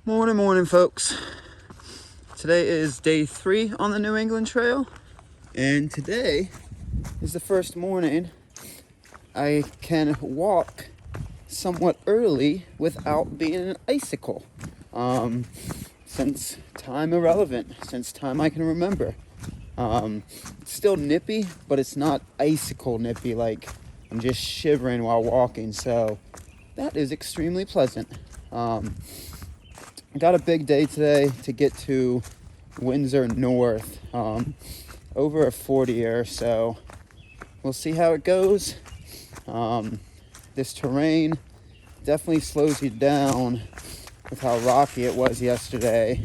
Morning, folks. Today is day 3 on the New England Trail, and today is the first morning I can walk somewhat early without being an icicle. Since time irrelevant, since time I can remember. It's still nippy, but it's not icicle nippy, like I'm just shivering while walking, so that is extremely pleasant. Got a big day today to get to Windsor North, over a 40er, so we'll see how it goes. This terrain definitely slows you down with how rocky it was yesterday,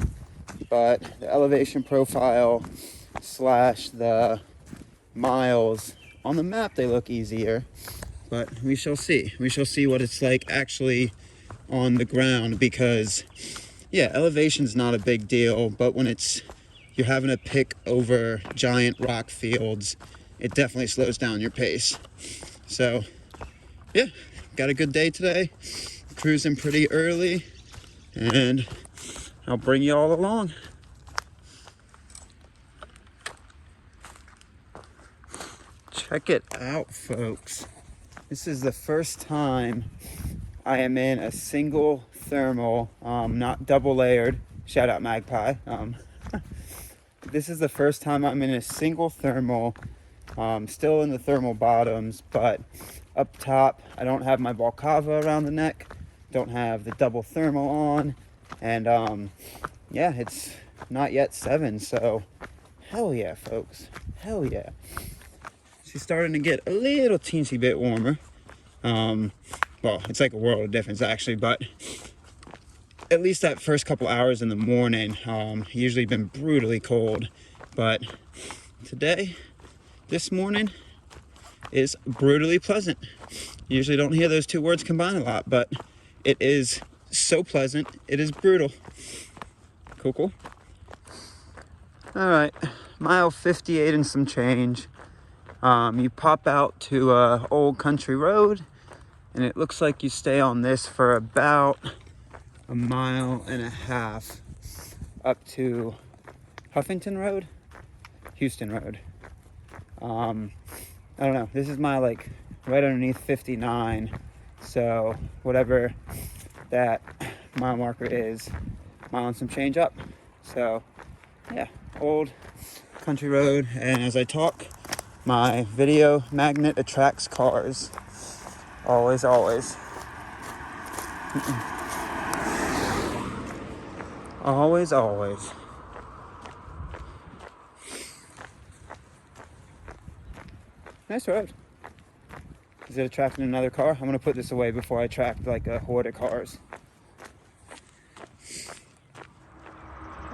but the elevation profile / the miles on the map, they look easier, but we shall see. We shall see what it's like actually on the ground, because yeah, elevation's not a big deal, but when you're having to pick over giant rock fields, it definitely slows down your pace. So yeah, got a good day today, cruising pretty early, and I'll bring you all along. Check it out, folks. This is the first time I am in a single thermal, not double layered. Shout out Magpie. This is the first time I'm in a single thermal, still in the thermal bottoms, but up top I don't have my balaclava around the neck, don't have the double thermal on, and yeah, it's not yet 7, so hell yeah, folks, hell yeah. She's starting to get a little teensy bit warmer. Well, it's like a world of difference actually, but at least that first couple hours in the morning, usually been brutally cold, but today, this morning, is brutally pleasant. Usually don't hear those two words combined a lot, but it is so pleasant, it is brutal. Cool. All right, mile 58 and some change. You pop out to Old Country Road, and it looks like you stay on this for about a mile and a half up to Houston Road. I don't know, this is my right underneath 59, so whatever that mile marker is, mile and some change up. So yeah, Old Country Road, and as I talk, my video magnet attracts cars. Always. Always. Nice road. Is it attracting another car? I'm gonna put this away before I attract a horde of cars.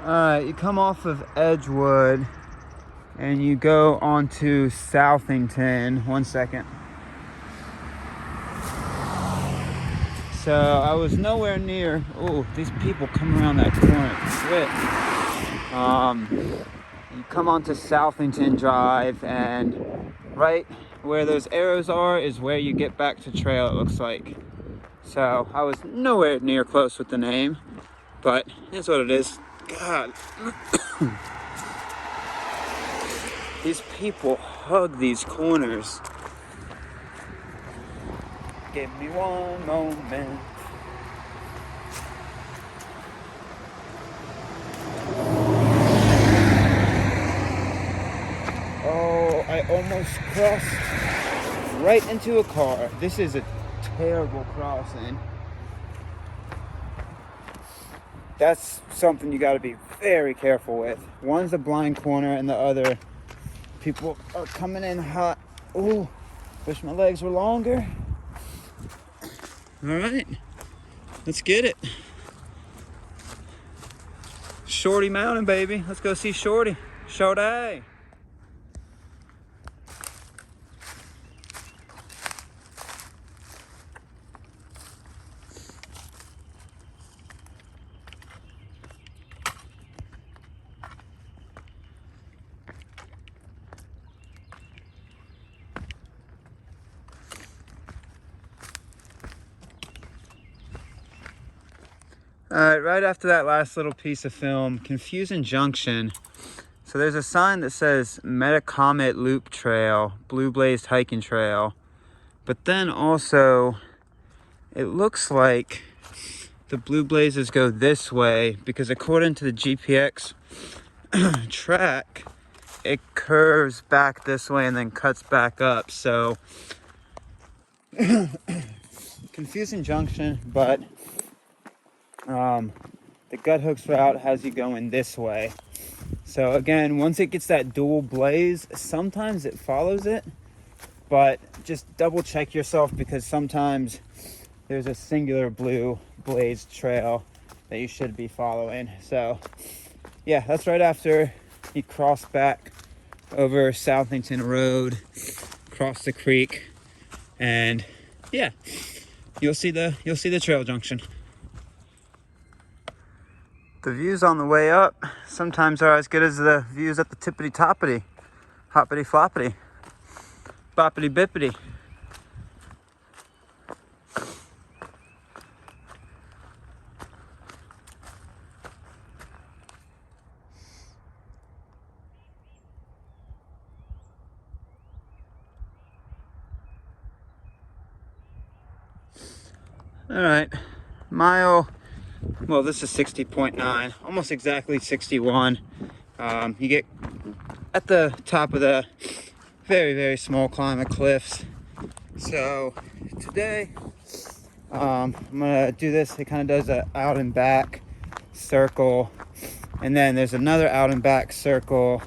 Alright, you come off of Edgewood and you go onto Southington. 1 second. So I was nowhere near. Oh, these people come around that corner. Shit. You come onto Southington Drive, and right where those arrows are is where you get back to trail, it looks like. So I was nowhere near close with the name, but that's what it is. God. These people hug these corners. Give me one moment. Oh, I almost crossed right into a car. This is a terrible crossing. That's something you got to be very careful with. One's a blind corner, and the other, people are coming in hot. Ooh, wish my legs were longer. All right, let's get it. Shorty Mountain, baby. Let's go see Shorty. Shorty. All Alright, right after that last little piece of film, confusing junction. So there's a sign that says Metacomet Loop Trail, Blue Blazed Hiking Trail. But then also, it looks like the Blue Blazes go this way because according to the GPX track, it curves back this way and then cuts back up. So, confusing junction, but the Gut Hooks route has you going this way. So again, once it gets that dual blaze, sometimes it follows it, but just double check yourself because sometimes there's a singular blue blaze trail that you should be following. So yeah, that's right after you cross back over Southington Road, cross the creek, and yeah, you'll see the trail junction. The views on the way up sometimes are as good as the views at the tippity toppity, hoppity floppity, boppity bippity. All right, well, this is 60.9, almost exactly 61. You get at the top of the very, very small climb of cliffs. So today, I'm gonna do this. It kind of does a out and back circle, and then there's another out and back circle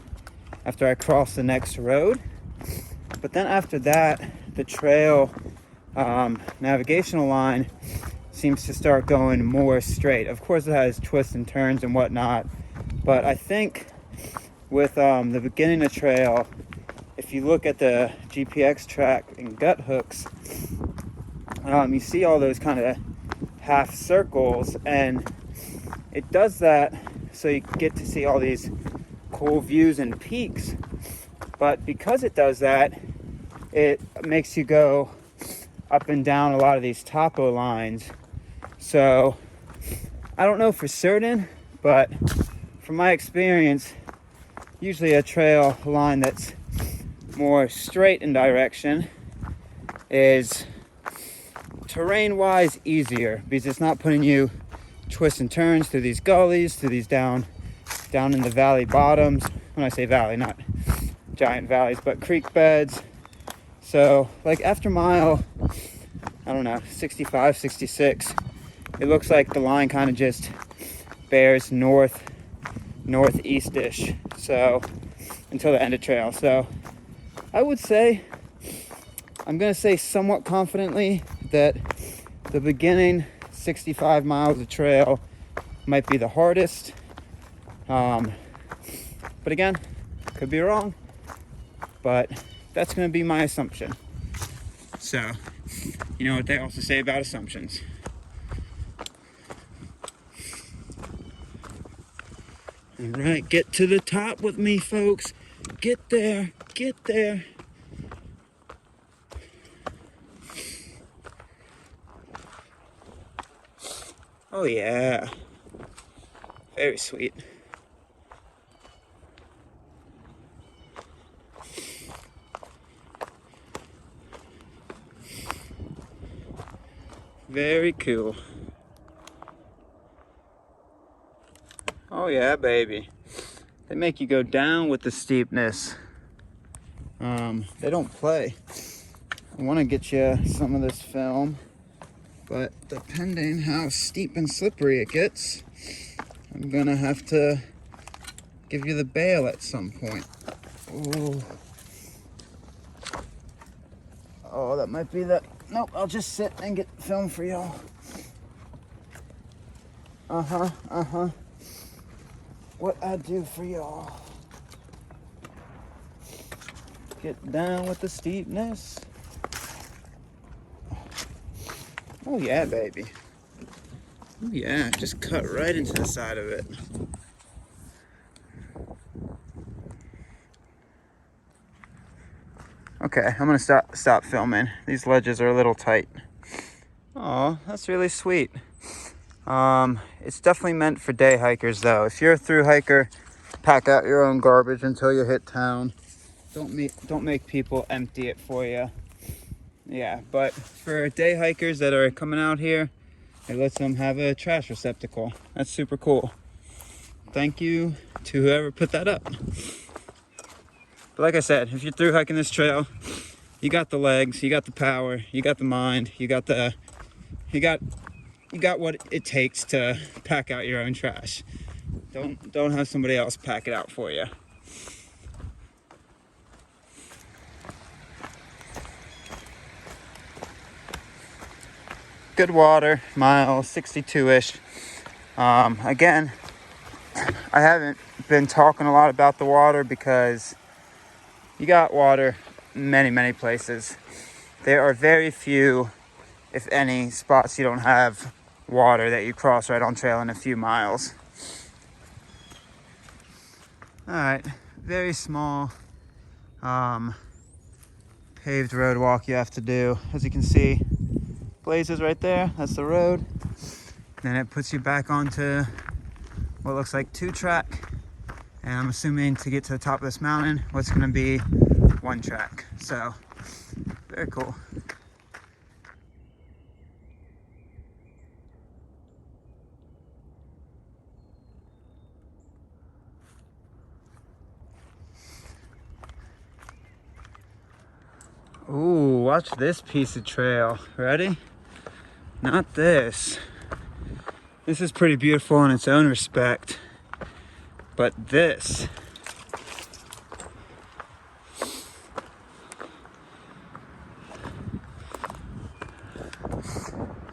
after I cross the next road. But then after that, the trail navigational line seems to start going more straight. Of course, it has twists and turns and whatnot, but I think with the beginning of trail, if you look at the GPX track and Gut Hooks, you see all those kind of half circles, and it does that so you get to see all these cool views and peaks. But because it does that, it makes you go up and down a lot of these topo lines. So I don't know for certain, but from my experience, usually a trail line that's more straight in direction is terrain wise easier because it's not putting you twists and turns through these gullies, through these down in the valley bottoms. When I say valley, not giant valleys, but creek beds. So like after mile, I don't know, 65, 66, it looks like the line kind of just bears northeast-ish, so until the end of trail. So I would say, I'm gonna say somewhat confidently that the beginning 65 miles of trail might be the hardest, but again, could be wrong, but that's gonna be my assumption. So you know what they also say about assumptions. All right, get to the top with me, folks. Get there, get there. Oh yeah, very sweet. Very cool. Oh yeah, baby. They make you go down with the steepness. They don't play. I want to get you some of this film, but depending how steep and slippery it gets, I'm gonna have to give you the bail at some point. Ooh. Oh, that might be the... Nope, I'll just sit and get film for y'all. What I do for y'all. Get down with the steepness. Oh yeah, baby. Oh yeah, just cut right into the side of it. Okay, I'm gonna stop filming. These ledges are a little tight. Oh, that's really sweet. It's definitely meant for day hikers though. If you're a through hiker, pack out your own garbage until you hit town. Don't make people empty it for you. Yeah, but for day hikers that are coming out here, it lets them have a trash receptacle. That's super cool. Thank you to whoever put that up. But like I said, if you're through hiking this trail, you got the legs, you got the power, you got the mind, you got what it takes to pack out your own trash. Don't have somebody else pack it out for you. Good water, mile 62-ish. Again, I haven't been talking a lot about the water because you got water many places. There are very few, if any, spots you don't have water that you cross right on trail in a few miles. All right, very small paved road walk you have to do. As you can see, blazes right there, that's the road. Then it puts you back onto what looks like 2-track. And I'm assuming to get to the top of this mountain, what's gonna be 1-track. So, very cool. Ooh, watch this piece of trail. Ready? Not this. This is pretty beautiful in its own respect. But this.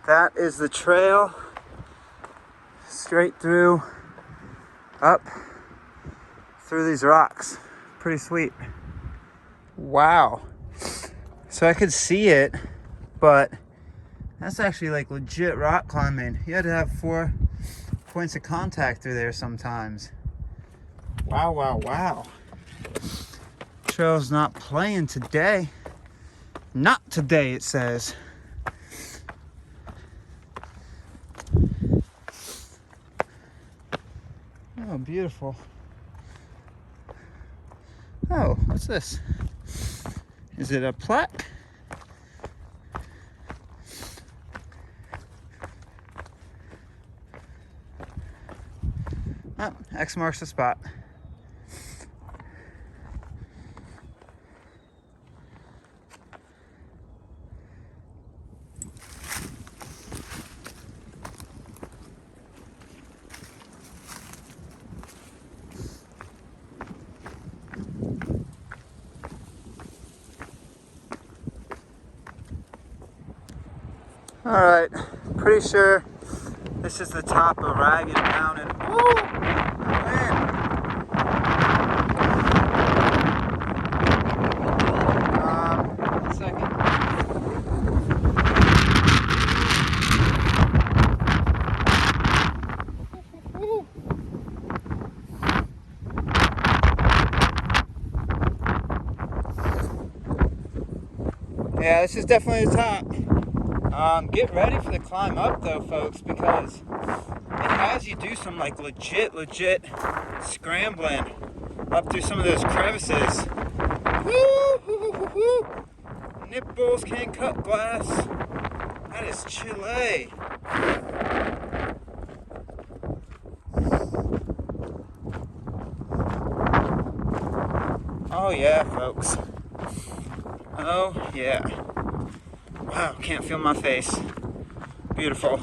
That is the trail straight through, up through these rocks. Pretty sweet. Wow. So I could see it, but that's actually like legit rock climbing. You had to have 4 points of contact through there sometimes. Wow. Trail's not playing today. Not today, it says. Oh, beautiful. Oh, what's this? Is it a plaque? Oh, X marks the spot. All right, pretty sure this is the top of Ragged Mountain. Woo! Man. One second. Yeah, this is definitely the top. Get ready for the climb up though, folks, because it has you do some like legit scrambling up through some of those crevices. Woo! Nipples can't cut glass. That is Chile. Oh yeah, folks. Oh yeah. Wow, can't feel my face. Beautiful.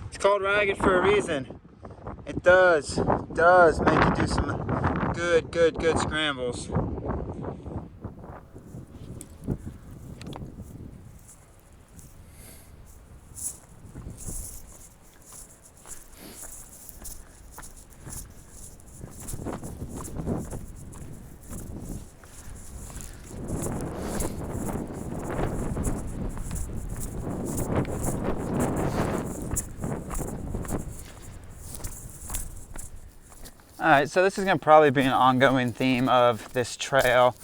It's called Ragged for a reason. It does make you do some good scrambles. Alright, so this is going to probably be an ongoing theme of this trail.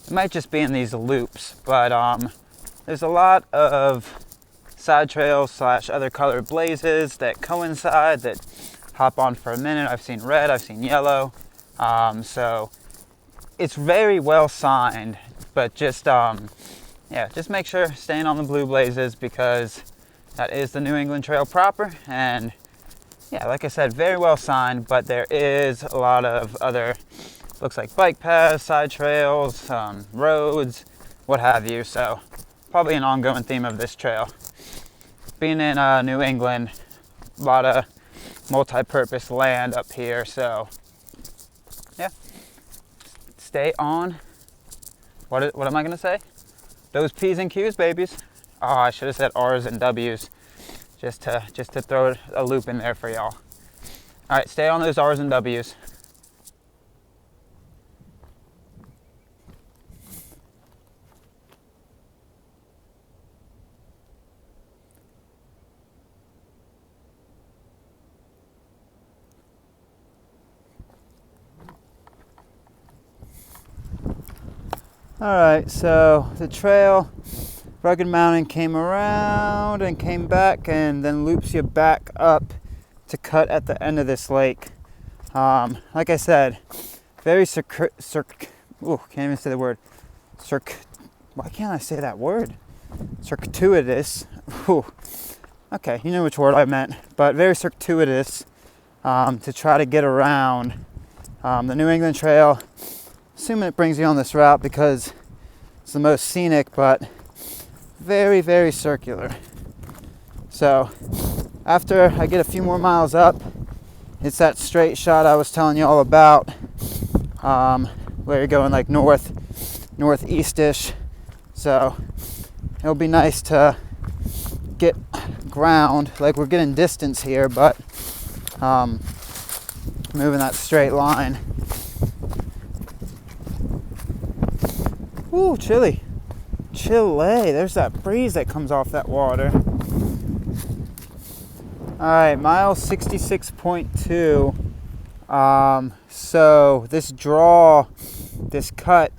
It might just be in these loops, but there's a lot of side trails slash other colored blazes that coincide, that hop on for a minute. I've seen red, I've seen yellow. So it's very well signed, but just just make sure staying on the blue blazes, because that is the New England Trail proper. And yeah, like I said, very well signed, but there is a lot of other, looks like bike paths, side trails, roads, what have you. So probably an ongoing theme of this trail. Being in New England, a lot of multi-purpose land up here, so yeah, stay on. What am I gonna say? Those P's and Q's, babies. Oh, I should have said R's and W's, just to throw a loop in there for y'all. All right, stay on those R's and W's. Alright, so the trail, Rugged Mountain, came around and came back and then loops you back up to cut at the end of this lake. Like I said, very can't even say the word. Why can't I say that word? Circuitous. Ooh. Okay, you know which word I meant, but very circuitous to try to get around the New England Trail. Assuming it brings you on this route because it's the most scenic, but very, very circular. So after I get a few more miles up, it's that straight shot I was telling you all about, where you're going like northeast-ish. So it'll be nice to get ground, like we're getting distance here, but moving that straight line. Ooh, chilly. There's that breeze that comes off that water. Alright, mile 66.2. So this draw, this cut,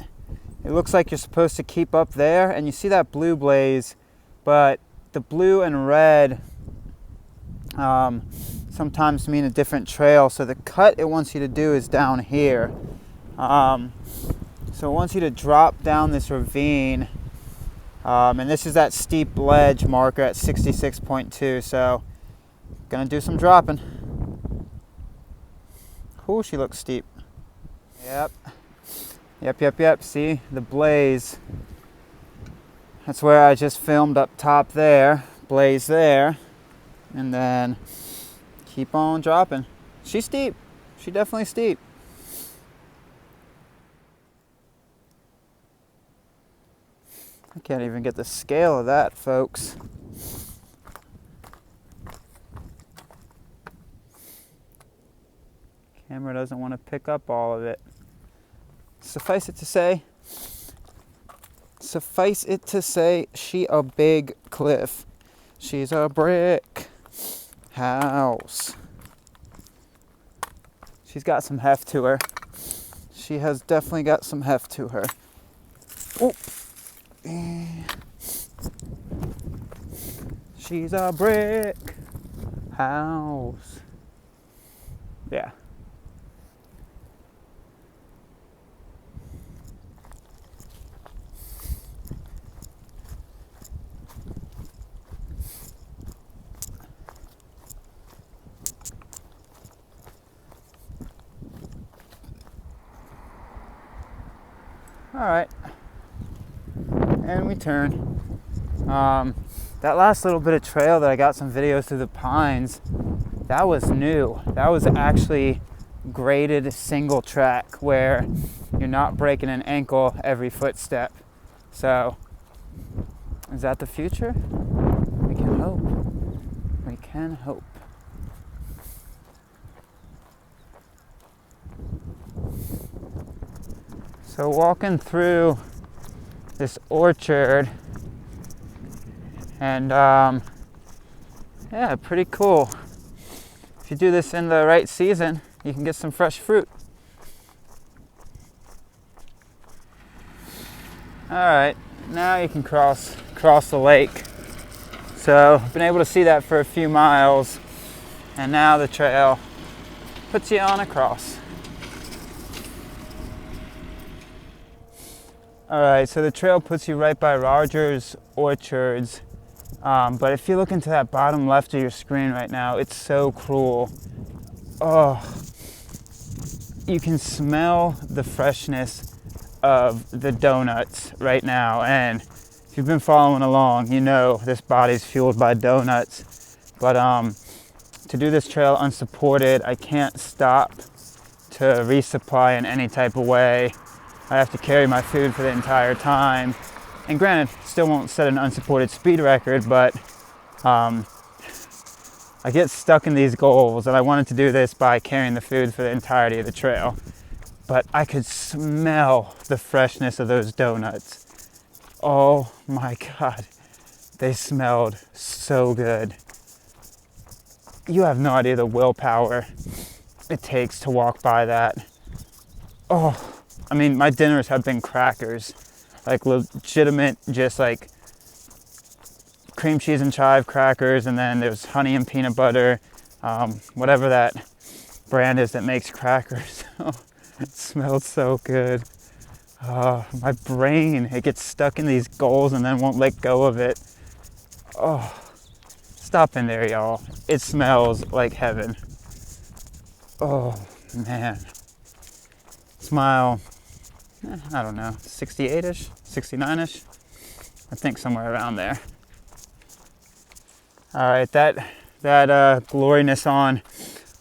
it looks like you're supposed to keep up there, and you see that blue blaze, but the blue and red sometimes mean a different trail. So the cut it wants you to do is down here. So it wants you to drop down this ravine, and this is that steep ledge marker at 66.2, so gonna do some dropping. Ooh, she looks steep. Yep, see the blaze. That's where I just filmed up top there, blaze there, and then keep on dropping. She's steep, she's definitely steep. I can't even get the scale of that, folks. Camera doesn't want to pick up all of it. Suffice it to say, she a big cliff. She's a brick house. She's got some heft to her. She has definitely got some heft to her. Oh. She's a brick house. Yeah. All right. And we turn. That last little bit of trail that I got some videos through the pines, that was new. That was actually graded single track where you're not breaking an ankle every footstep. So, is that the future? We can hope. We can hope. So walking through this orchard, and yeah, pretty cool. If you do this in the right season, you can get some fresh fruit. All right, now you can cross the lake. So I've been able to see that for a few miles, and now the trail puts you on across. All right, so the trail puts you right by Rogers Orchards, but if you look into that bottom left of your screen right now, it's so cruel. Oh, you can smell the freshness of the donuts right now, and if you've been following along, you know this body's fueled by donuts. But to do this trail unsupported, I can't stop to resupply in any type of way. I have to carry my food for the entire time. And granted, still won't set an unsupported speed record, but I get stuck in these goals, and I wanted to do this by carrying the food for the entirety of the trail. But I could smell the freshness of those donuts. Oh my God, they smelled so good. You have no idea the willpower it takes to walk by that. Oh, I mean, my dinners have been crackers, like legitimate, just like cream cheese and chive crackers, and then there's honey and peanut butter, whatever that brand is that makes crackers. It smelled so good. My brain, it gets stuck in these goals and then won't let go of it. Oh, stop in there, y'all. It smells like heaven. Oh man. Smile, I don't know, 68-ish, 69-ish? I think somewhere around there. All right, that gloriness on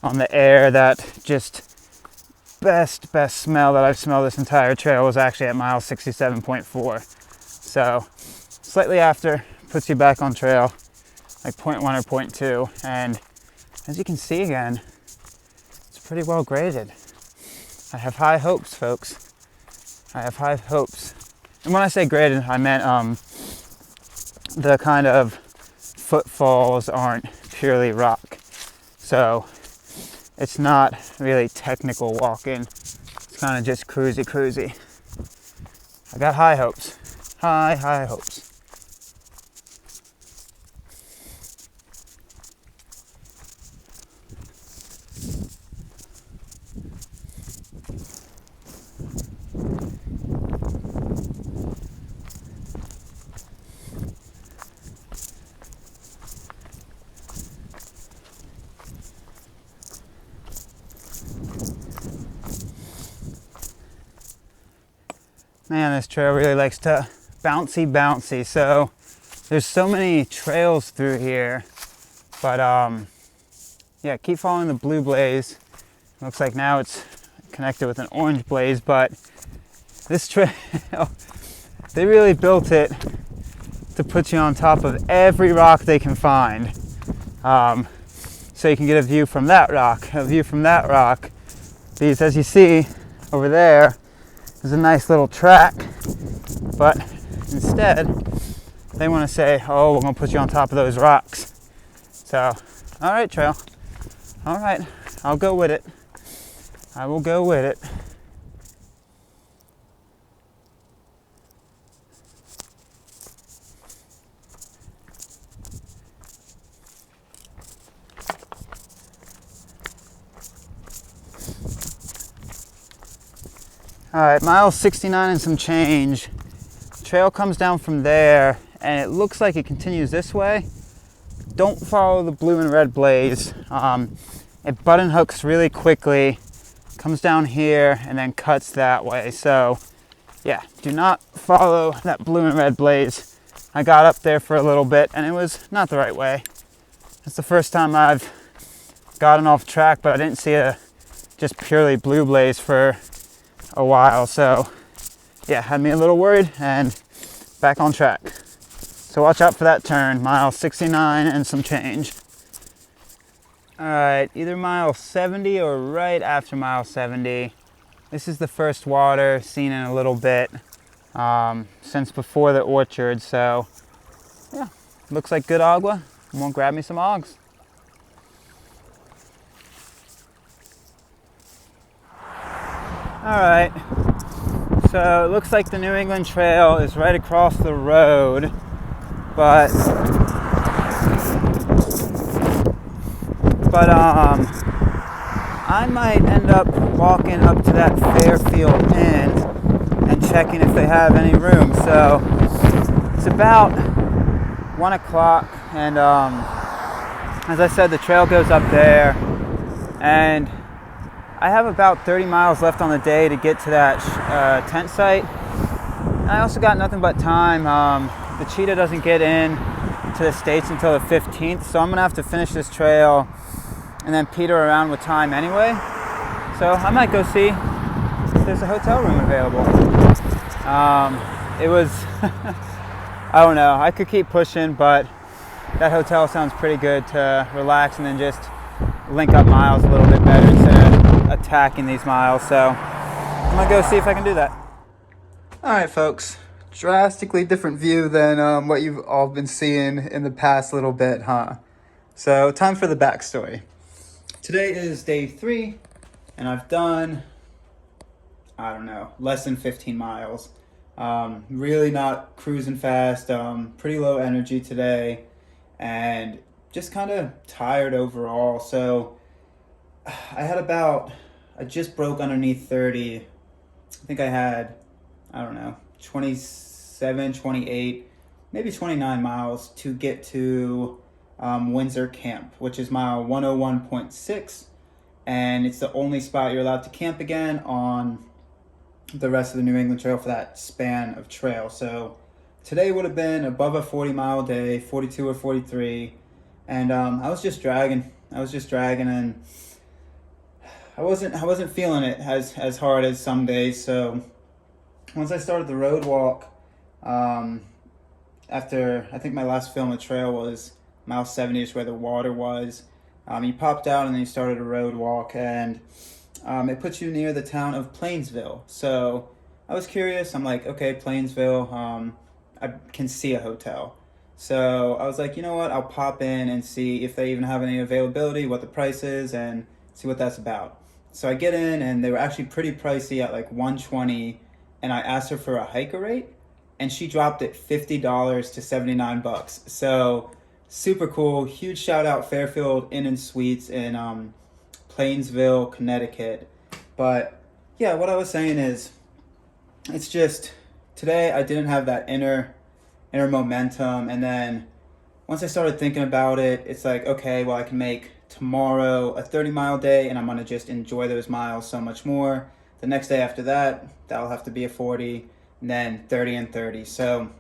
the air, that just best smell that I've smelled this entire trail was actually at mile 67.4. So slightly after, puts you back on trail, like 0.1 or 0.2. And as you can see again, it's pretty well graded. I have high hopes, folks. I have high hopes. And when I say graded, I meant the kind of footfalls aren't purely rock. So it's not really technical walking. It's kind of just cruisy. I got high hopes. High hopes. Man, this trail really likes to bouncy. So there's so many trails through here, but yeah, keep following the blue blaze. Looks like now it's connected with an orange blaze, but this trail, they really built it to put you on top of every rock they can find. So you can get a view from that rock, because as you see over there, there's a nice little track, but instead they want to say, oh, we're going to put you on top of those rocks. So, all right, trail. All right, I'll go with it. I will go with it. All right, mile 69 and some change. Trail comes down from there, and it looks like it continues this way. Don't follow the blue and red blaze. It button hooks really quickly, comes down here, and then cuts that way. So, yeah, do not follow that blue and red blaze. I got up there for a little bit, and it was not the right way. It's the first time I've gotten off track, but I didn't see a just purely blue blaze for a while, so yeah, had me a little worried, and back on track. So watch out for that turn, mile 69 and some change. All right, either mile 70 or right after mile 70. This is the first water seen in a little bit, since before the orchard, so yeah, looks like good agua. I'm gonna grab me some ogs. All right, so it looks like the New England Trail is right across the road, but But I might end up walking up to that Fairfield Inn and checking if they have any room. So it's about 1 o'clock, and as I said, the trail goes up there, and I have about 30 miles left on the day to get to that tent site. And I also got nothing but time. The cheetah doesn't get in to the States until the 15th, so I'm gonna have to finish this trail and then peter around with time anyway. So I might go see if there's a hotel room available. It was, I don't know, I could keep pushing, but that hotel sounds pretty good to relax and then just link up miles a little bit better instead of attacking these miles. So I'm gonna go see if I can do that. All right, folks, drastically different view than what you've all been seeing in the past little bit, huh? So time for the backstory. Today is day 3, and I've done, I don't know, less than 15 miles. Really not cruising fast, pretty low energy today, and just kind of tired overall. So I just broke underneath 30. I think I had, I don't know, 27, 28, maybe 29 miles to get to Windsor Camp, which is mile 101.6, and it's the only spot you're allowed to camp again on the rest of the New England Trail for that span of trail. So today would have been above a 40-mile day, 42 or 43, and I was just dragging, and I wasn't feeling it as hard as some days. So once I started the road walk, after I think my last film of trail was mile 70 is where the water was. You popped out and then you started a road walk, and it puts you near the town of Plainsville. So I was curious. I'm like, okay, Plainsville, I can see a hotel. So I was like, you know what? I'll pop in and see if they even have any availability, what the price is, and see what that's about. So I get in, and they were actually pretty pricey at like $120, and I asked her for a hiker rate, and she dropped it $50 to $79. So super cool. Huge shout out Fairfield Inn and Suites in Plainsville, Connecticut. But yeah, what I was saying is, it's just today I didn't have that inner momentum, and then once I started thinking about it, it's like, okay, well, I can make tomorrow a 30-mile day, and I'm gonna just enjoy those miles so much more. The next day after that, that'll have to be a 40, and then 30 and 30. So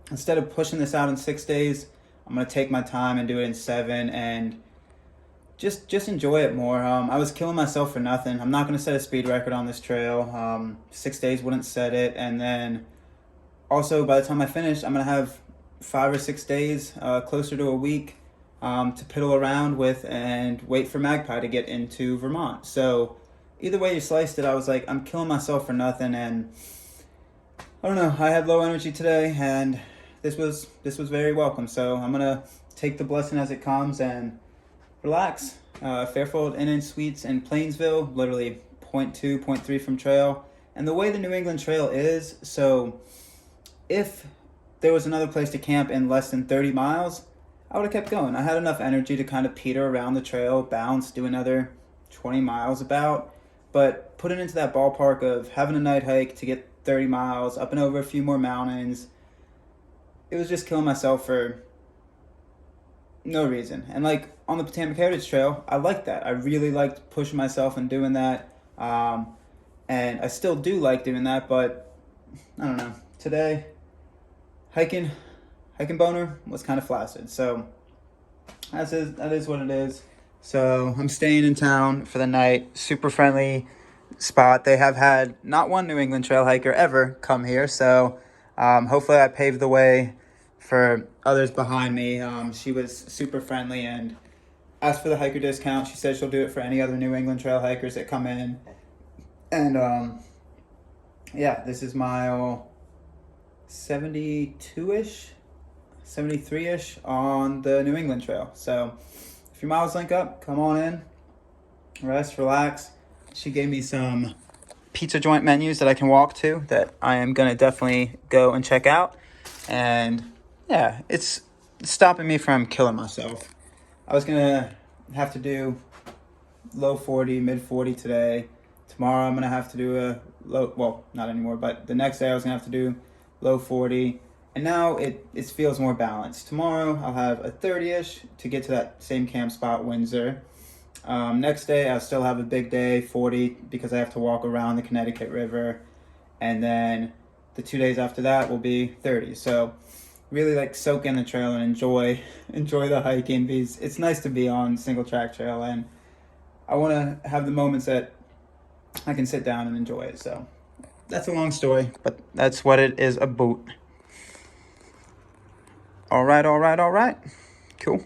instead of pushing this out in 6 days, I'm gonna take my time and do it in 7, and just enjoy it more. I was killing myself for nothing. I'm not gonna set a speed record on this trail. 6 days wouldn't set it, and then also by the time I finish, I'm gonna have 5 or 6 days, closer to a week, to piddle around with and wait for Magpie to get into Vermont. So either way you sliced it, I was like, I'm killing myself for nothing, and I don't know, I had low energy today, and this was very welcome. So I'm gonna take the blessing as it comes and relax. Fairfield Inn and Suites in Plainsville, literally 0.2, 0.3 from trail. And the way the New England Trail is, so if there was another place to camp in less than 30 miles, I would have kept going. I had enough energy to kind of peter around the trail, bounce, do another 20 miles about. But put it into that ballpark of having a night hike to get 30 miles, up and over a few more mountains, it was just killing myself for no reason. And like on the Potomac Heritage Trail, I liked that. I really liked pushing myself and doing that. And I still do like doing that, but I don't know. Today, hiking boner was kind of flaccid. So that is what it is. So I'm staying in town for the night. Super friendly spot. They have had not one New England Trail hiker ever come here. So hopefully I paved the way for others behind me. She was super friendly and asked for the hiker discount. She said she'll do it for any other New England Trail hikers that come in. And yeah, this is mile 72-ish, 73-ish on the New England Trail. So if your miles link up, come on in, rest, relax. She gave me some pizza joint menus that I can walk to that I am going to definitely go and check out. And yeah, it's stopping me from killing myself. I was going to have to do low 40, mid 40 today. Tomorrow I'm gonna have to do a low, well, not anymore, but the next day I was gonna have to do low 40. And now it feels more balanced. Tomorrow I'll have a 30-ish to get to that same camp spot, Windsor. Next day I'll still have a big day, 40, because I have to walk around the Connecticut River. And then the 2 days after that will be 30. So really like soak in the trail and enjoy the hiking, because it's nice to be on single track trail, and I want to have the moments that I can sit down and enjoy it. So that's a long story, but that's what it is about. All right. Cool.